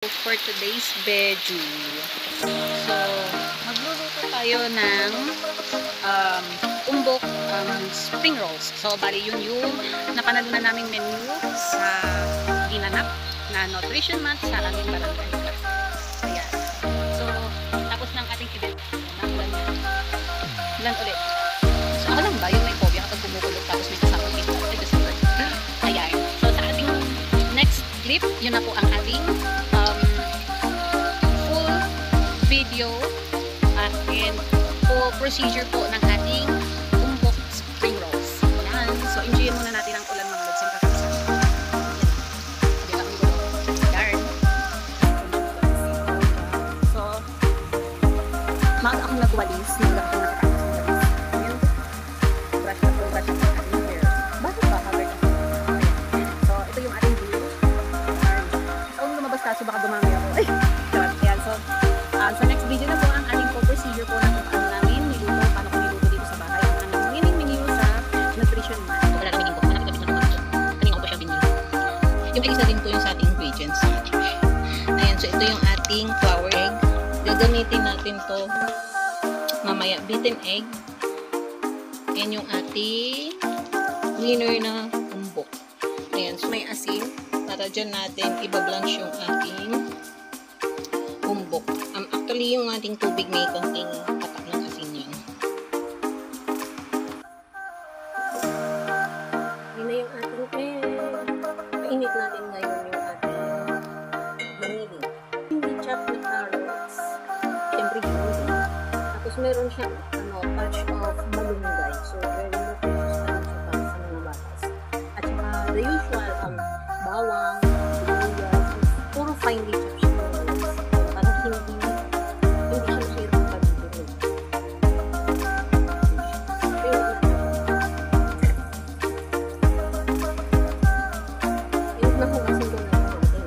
For today's video. So, magluluto tayo ng umbok spring rolls. So, bali yun yung napanalunan naming menu sa ginanap na nutrition month sa aming barangay. Ayan. So, tapos ng ating event ng ulan ulit. So, ako lang ba yung may phobia kapag kumukulog tapos may kasamang kita? Ayan. So, sa ating next clip, yun na po ang ating full video and full procedure po ng ating umbok spring rolls. Yan. So, enjoyin muna natin ang ulan mga lods. So, maaga akong nagwalis. Maaga akong nagwalis. Brush na po, brush na po ating hair. Bakit ba? Covered ako. So, ito yung ating view. Kung lumabas kaso, baka dumami ako. Ay! Yan. So next video na po ang ating full procedure po na kung paano namin niluto, paano ko niluto dito sa bahay. Ang aming menu sa nutrition month. Wala kami din po. Manapit na po. Kanina ko po siya binili. Yung isa din po yung sa ating ingredients. Ayan, so ito yung ating flour egg. Gagamitin natin to mamaya. Beaten egg. Ayan yung ating winner na umbok. Ayan, so may asin. Para dyan natin ibablanch yung ating umbok. Actually, yung ating tubig may konting patak ng asin yun. Yun na yung ating painit natin ngayon yung ating vanilla. Hindi chop na carrots. Siyempre, hindi. Tapos meron siyang touch of malunggay. So, very nutritious na siya para sa mga batas. At saka, the usual, bawang, sibuyas, puro finely chopped siya. Parang hindi siya masirap pag-ibig. Yung nahugasin ko na natin.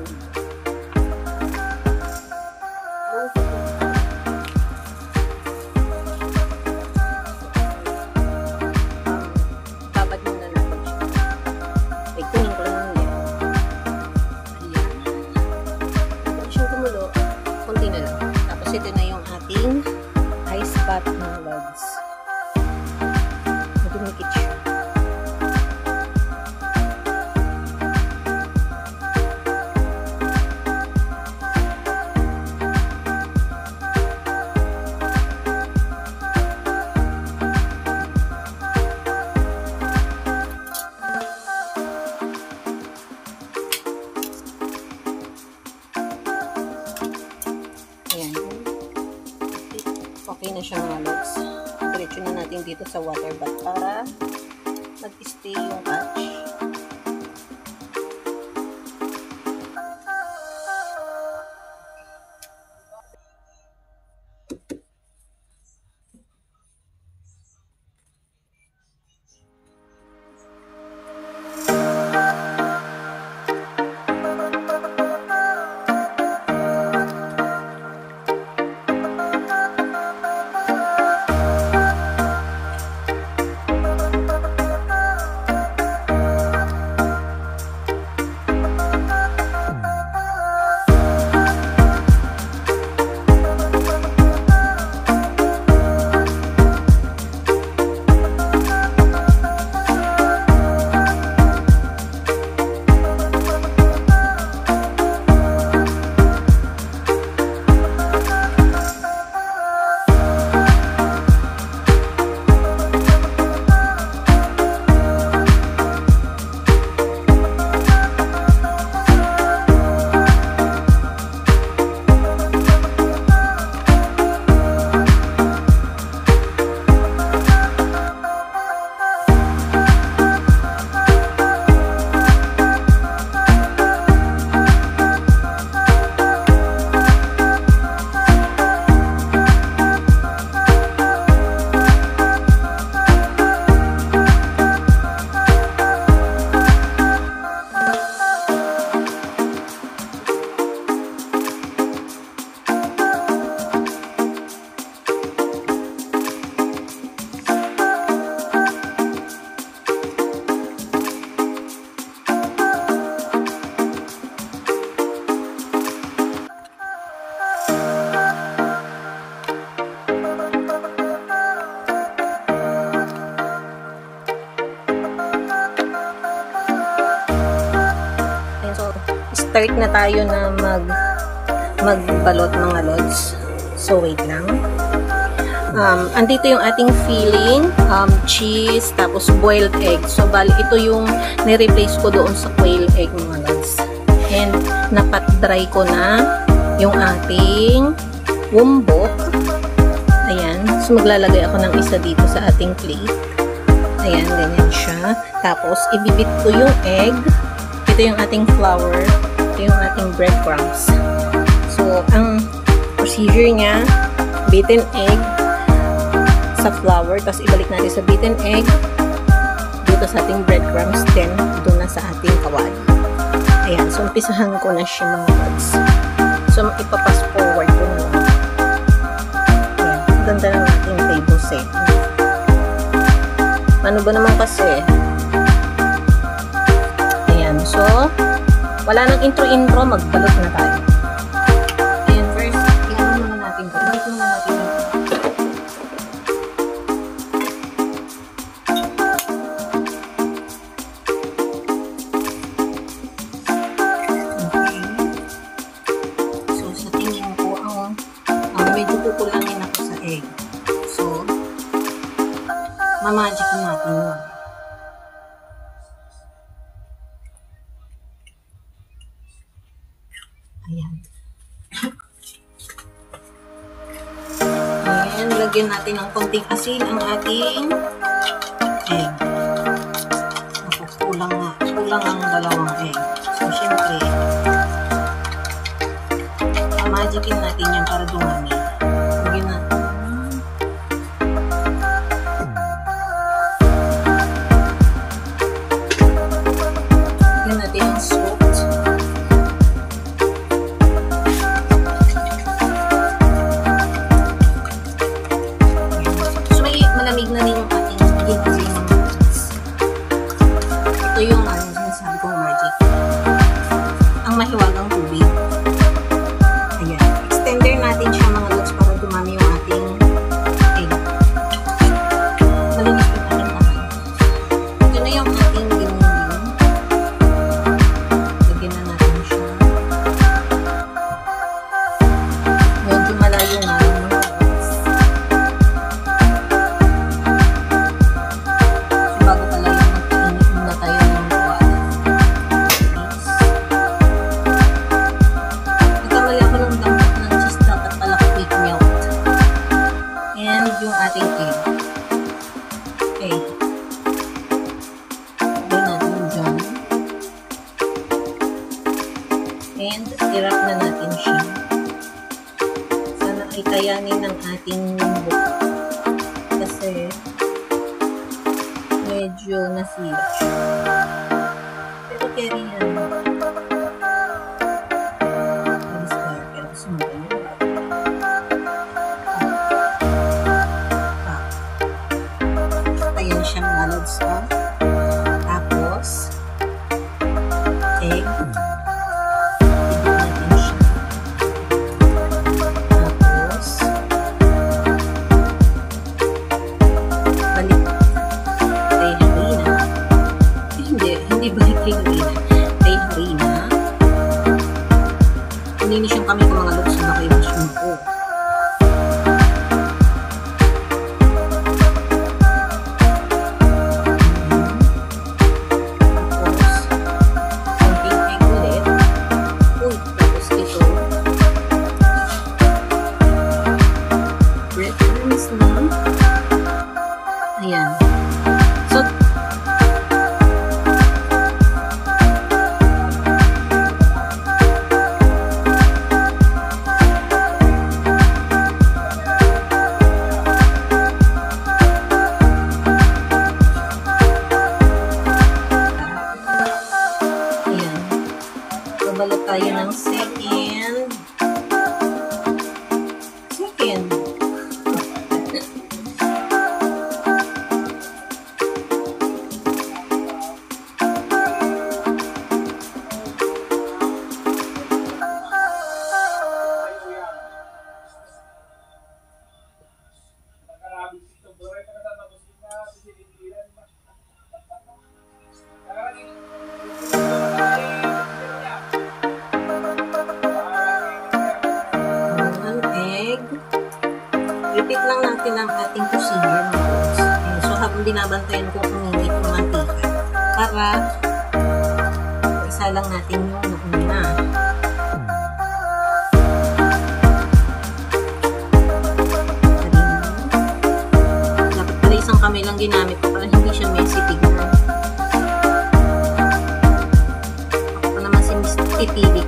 Babad muna natin siya. Ay, kunin ko lang yun. Kumulo, konti na lang. Tapos ito na yung ating ice bath ng logs. Dumikit siya. Okay na siya mga logs. Diretso na natin dito sa water bath para mag-stay yung patch. start na tayo na magbalot mga lods. So, wait lang. Andito yung ating filling, cheese, tapos boiled egg. So, bali, ito yung ni-replace ko doon sa quail egg mga lods. And, napat-dry ko na yung ating wumbok. Ayan. So, maglalagay ako ng isa dito sa ating plate. Ayan, ganyan siya. Tapos, ibibit ko yung egg. Ito yung ating flour. Ito yung ating breadcrumbs. So, ang procedure niya, beaten egg sa flour, tapos ibalik natin sa beaten egg dito sa ating breadcrumbs, then doon na sa ating kawali. Ayan, so umpisahan ko na siya mga lods. So, ipapass forward ko na lang. Ayan, ganda ng ating table set. Ano ba naman kasi? Ayan, so wala nang intro-intro, magbalot na tayo. Ayan, first, iyan muna natin ito. Iyan muna natin ito. Okay. So, sa tingin ko, medyo kukulangin ako sa egg. So, mamagic natin yun. Ayan. Ayan, lagyan natin ng konting asin ang ating egg. Ako, kulang ang dalawang egg. So, syempre, magicin natin yan para dumami. Lagyan natin. Lagyan natin ang salt. Malamig na rin yung ating ginagawin ng magics. Ito yung sinasabi kong magic. Ang mahiwagang tubig. Ayan. Extender natin siya mga lods para dumami yung ating egg. Malinis yung ating kamay. Ito na yung ating ginagawin. Lagyan na natin siya. Medyo malayo nga. Yung ating egg. Okay. Lagyan natin dyan. And, irap na natin siya. Sana ay kayanin ng ating buhok. Kasi, medyo nasira siya. Pero carry yan. Pero sumunod yun. Ayan siya mga lods ko. Tapos, egg. Ibig natin siya. Tapos, balik kay harina. Hindi balik kay harina. Kay harina. Kulinis yung kami ko mga lods na kayo mushroom ko. Ayan. So, natin ang ating procedure. So, habang binabantayan ko uminit yung mantika para isa lang natin yung nauna. Dapat pala isang kamay lang ginamit ko para hindi siya messy tignan. Ako pa naman si Miss Titility.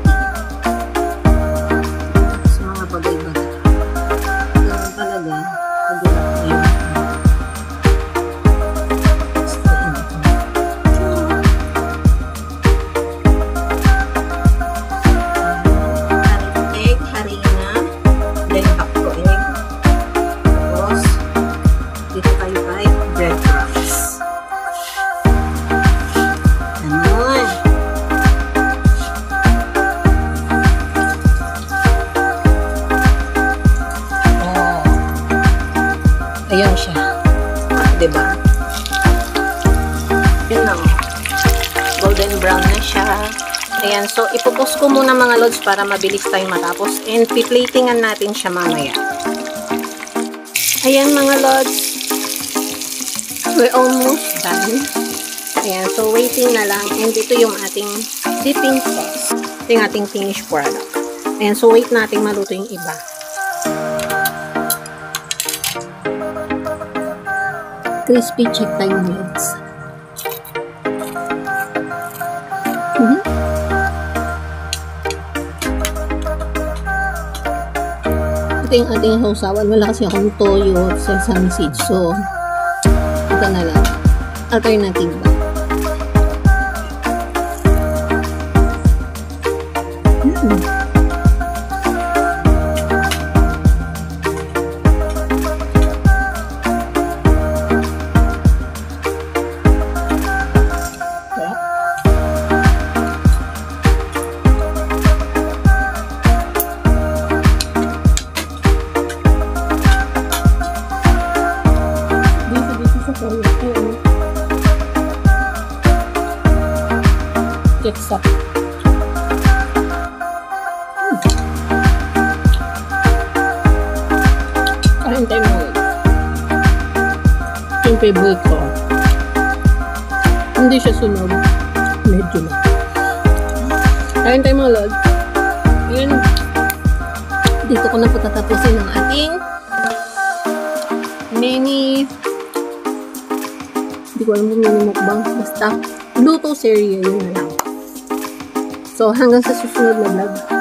Sa mga bagay-bagay. Ganun talaga. Pagulat ko yun. Ayan siya. Diba? Yun lang. Golden brown na siya. Ayan. So, ipupos ko muna mga lods para mabilis tayong matapos. And, piplatingan natin siya mamaya. Ayan mga lods. We're almost done. Ayan. So, waiting na lang. And, ito yung ating dipping sauce. Ito yung ating finished product. Ayan. So, wait natin maluto yung iba. Crispy check tayo legs. Ito yung ating sausawan. Wala kasi akong toyo at sesame seeds. So, ito na lang. Alternative ba? Ketchup. Kain tayo mo. Yung favorite ko. Hindi siya sunog. Medyo na. Kain tayo mga lord. Yun. Dito ko na po tatapusin ang ating mini. Hindi ko alam kung mini mukbang. Basta luto serye yun na lang. So, hanggang sa susunod na vlog.